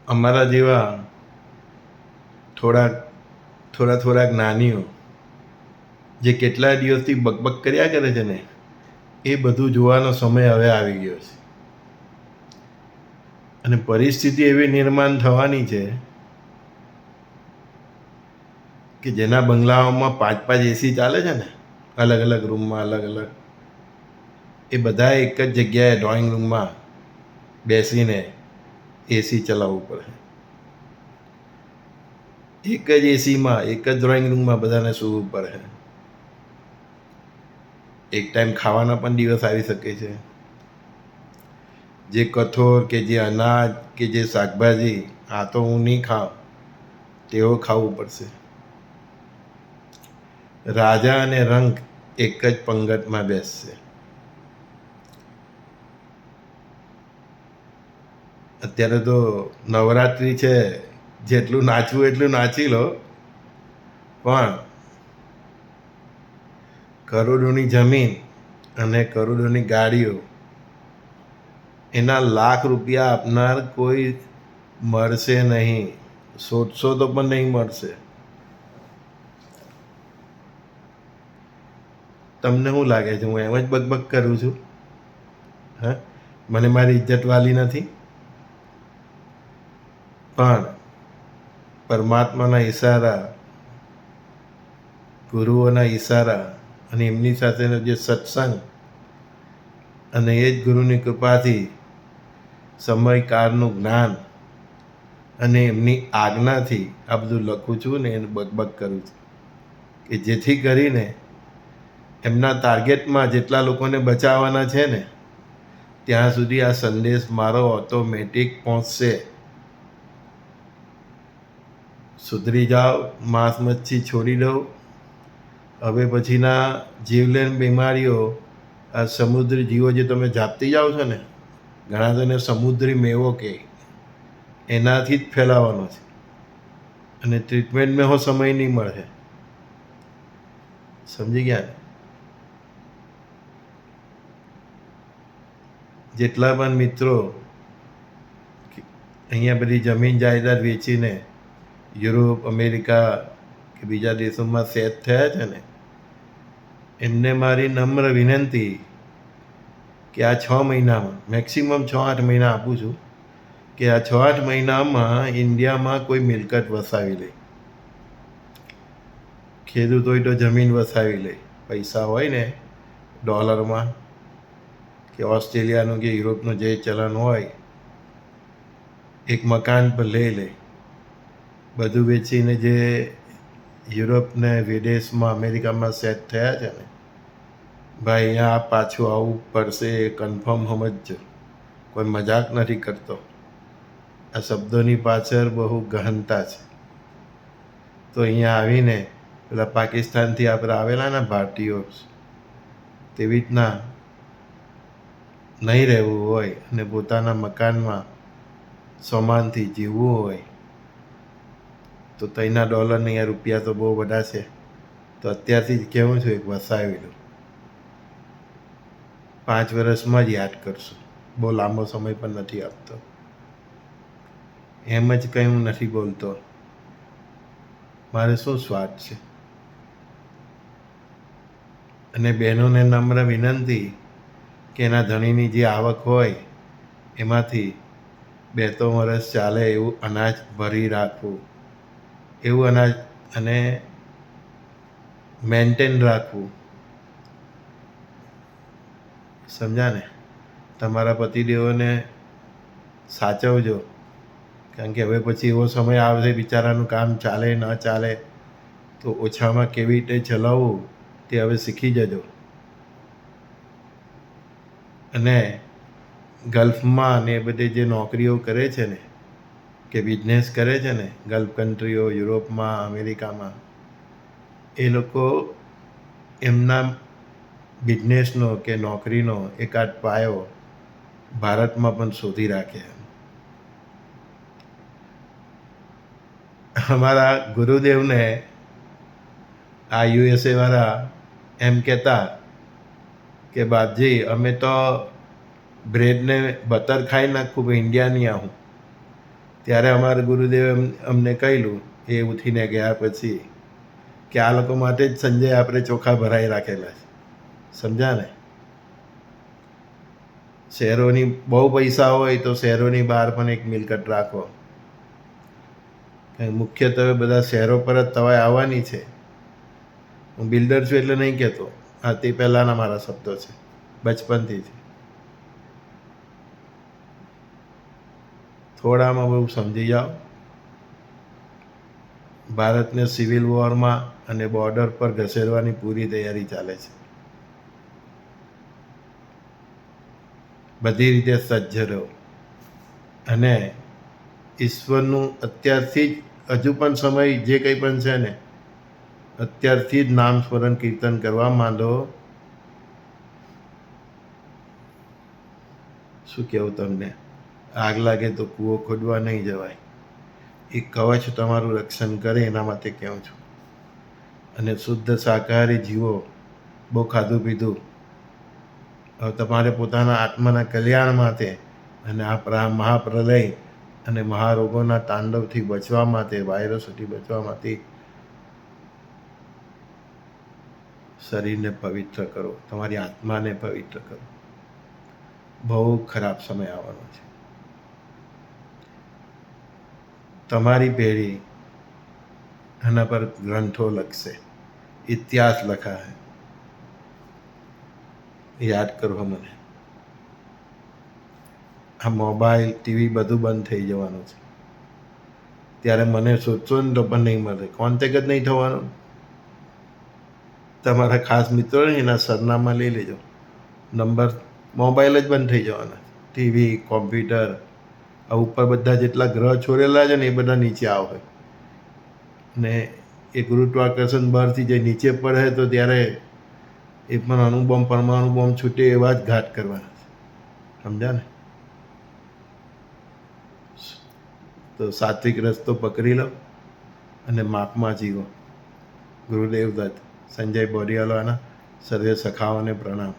અમારા જેવા થોડાક થોડા જ્ઞાનીઓ જે કેટલા દિવસથી બકબક કર્યા કરે છે ને, એ બધું જોવાનો સમય હવે આવી ગયો છે. અને પરિસ્થિતિ એવી નિર્માણ થવાની છે કે જેના બંગલાઓમાં 5-5 એસી ચાલે છે ને, અલગ અલગ રૂમમાં અલગ અલગ, એ બધા એક જ જગ્યાએ ડ્રોઈંગ રૂમમાં બેસીને એસી ચલાવવું પડે. એક જ એસીમાં એક જ ડ્રોઈંગ રૂમમાં બધાને સૂવું પડે. એક ટાઈમ ખાવાના પણ દિવસ આવી શકે છે. જે કઠોળ કે જે અનાજ કે જે શાકભાજી આ તો હું નહીં ખાઉં, તેઓ ખાવું પડશે. રાજા અને રંક એક જ પંગતમાં બેસશે. અત્યારે તો નવરાત્રિ છે, જેટલું નાચવું એટલું નાચી લો, પણ કરોડોની જમીન અને કરોડોની ગાડીઓ, એના લાખ રૂપિયા આપનાર કોઈ મળશે નહીં. શોધશો તો પણ નહીં મળશે. તમને શું લાગે છે હું એમ જ બકબક કરું છું? હા, મને મારી ઇજ્જત વાલી નથી? પણ પરમાત્માના ઈશારા, ગુરુઓના ઈશારા અને એમની સાથેનો જે સત્સંગ અને એ જ ગુરુની કૃપાથી સમયકાળનું જ્ઞાન અને એમની આજ્ઞાથી આ બધું લખું છું ને એને બકબક કરું છું, કે જેથી કરીને એમના ટાર્ગેટમાં જેટલા લોકોને બચાવવાના છે ને, ત્યાં સુધી આ સંદેશ મારો ઓટોમેટિક પહોંચશે. સુધરી જાઓ, માંસ મચ્છી છોડી દો. હવે પછીના જીવલેણ બીમારીઓ, આ સમુદ્રી જીવો જે તમે જાપતી જાઓ છો ને, ઘણા તો એને સમુદ્રી મેવો કહે, એનાથી જ ફેલાવાનો છે. અને ટ્રીટમેન્ટમાં હો સમય નહીં મળે. સમજી ગયા ને? જેટલા પણ મિત્રો અહીંયા બધી જમીન જાયદાદ વેચીને યુરોપ, અમેરિકા કે બીજા દેશોમાં સેટ થયા છે ને, એમને મારી નમ્ર વિનંતી કે આ 6 મહિનામાં, મેક્સિમમ 6-8 મહિના આપું છું, કે આ 6-8 મહિનામાં ઇન્ડિયામાં કોઈ મિલકત વસાવી લે. ખેડૂત હોય તો જમીન વસાવી લે, પૈસા હોય ને ડોલરમાં, કે ઓસ્ટ્રેલિયાનું કે યુરોપનું જે ચલણ હોય, એક મકાન પર લઈ લે. બધું વેચીને જે યુરોપને વિદેશમાં, અમેરિકામાં સેટ થયા છે ને, ભાઈ અહીંયા પાછું આવવું પડશે એ કન્ફર્મ સમજજો. કોઈ મજાક નથી કરતો. આ શબ્દોની પાછળ બહુ ગહનતા છે. તો અહીંયા આવીને પેલા પાકિસ્તાનથી આપણે આવેલા ને ભારતીયો, તેવી રીતના નહીં રહેવું હોય અને પોતાના મકાનમાં સોમાનથી જીવવું હોય, તો ત્યાંના ડોલર ને અહીંયા રૂપિયા તો બહુ બધા છે. તો અત્યારથી જ કહેવું છું, એક વસાવી લો. 5 વર્ષમાં જ યાદ કરશો. બહુ લાંબો સમય પણ નથી આપતો. એમ જ કંઈ હું નથી બોલતો. મારે શું સ્વાર્થ છે? અને બહેનોને નમ્ર વિનંતી કે એના ધણીની જે આવક હોય એમાંથી 2-3 વર્ષ ચાલે એવું અનાજ ભરી રાખવું. એવું અનાજ અને મેન્ટેન રાખવું. સમજ્યા ને? તમારા પતિદેવોને સાચવજો, કારણ કે હવે પછી એવો સમય આવશે, બિચારાનું કામ ચાલે ન ચાલે, તો ઓછામાં કેવી રીતે ચલાવવું તે હવે શીખી જજો. અને ગલ્ફમાં ને એ બધી જે નોકરીઓ કરે છે ને, કે બિઝનેસ કરે છે ને, ગલ્ફ કન્ટ્રીઓ, યુરોપમાં, અમેરિકામાં, એ લોકો એમના બિઝનેસનો કે નોકરીનો એકાદ પાયો ભારતમાં પણ શોધી રાખે. અમારા ગુરુદેવને આ USA વાળા એમ કહેતા કે બાપજી, અમે તો બ્રેડને બટર ખાઈ નાખું, ઇન્ડિયાની આવું. ત્યારે અમારા ગુરુદેવે અમને કહેલું એ ઉઠીને ગયા પછી કે આ લોકો માટે જ સંજય આપણે ચોખા ભરાઈ રાખેલા છે. સમજ્યા ને? શહેરોની બહુ પૈસા હોય તો શહેરોની બહાર પણ એક મિલકત રાખો. મુખ્યત્વે બધા શહેરો પર જ તવાય આવવાની છે. હું બિલ્ડર છું એટલે નહીં કહેતો, આ તે પહેલાંના મારા શબ્દો છે, બચપનથી છે. થોડામાં બહુ સમજી જાઓ. ભારતને સિવિલ વોરમાં અને બોર્ડર પર ઘસેડવાની પૂરી તૈયારી ચાલે છે. બધી રીતે સજ્જ રહો અને ઈશ્વરનું અત્યારથી જ હજુ પણ સમય જે કંઈ પણ છે ને, અત્યારથી જ નામ સ્મરણ કીર્તન કરવા માંડો. શું કહેવું તમને? આગ લાગે તો કૂવો ખોદવા નહીં જવાય. એ કવચ તમારું રક્ષણ કરે એના માટે કહું છું. અને શુદ્ધ શાકાહારી જીવો. બહુ ખાધું પીધું. હવે તમારે પોતાના આત્માના કલ્યાણ માટે અને આ મહાપ્રલય અને મહારોગોના તાંડવથી બચવા માટે, વાયરસોથી બચવા માટે શરીરને પવિત્ર કરો, તમારી આત્માને પવિત્ર કરો. બહુ ખરાબ સમય આવવાનો છે. તમારી પેઢી આના પર ગ્રંથો લખશે, ઇતિહાસ લખાશે. યાદ કરો મને. આ મોબાઈલ, ટીવી બધું બંધ થઈ જવાનું છે. ત્યારે મને સોચો ને તો પણ નહીં મળે, કોન્ટેક્ટ જ નહીં થવાનો. તમારા ખાસ મિત્રો ને એના સરનામા લઈ લેજો. નંબર, મોબાઈલ જ બંધ થઈ જવાના. ટીવી, કોમ્પ્યુટર, આ ઉપર બધા જેટલા ગ્રહ છોડેલા છે ને એ બધા નીચે આવે. ને એ ગુરુત્વાકર્ષણ બહારથી જે નીચે પડે તો ત્યારે એ પણ અણુબોમ્બ, પરમાણુ બોમ્બ છૂટે એવા જ ઘાત કરવાના છે. સમજ્યા ને? તો સાત્વિક રસ્તો પકડી લો અને માપમાં જીવો. ગુરુદેવ દત્ત. સંજય બોરીવાલાના સર્વે સખાઓને પ્રણામ.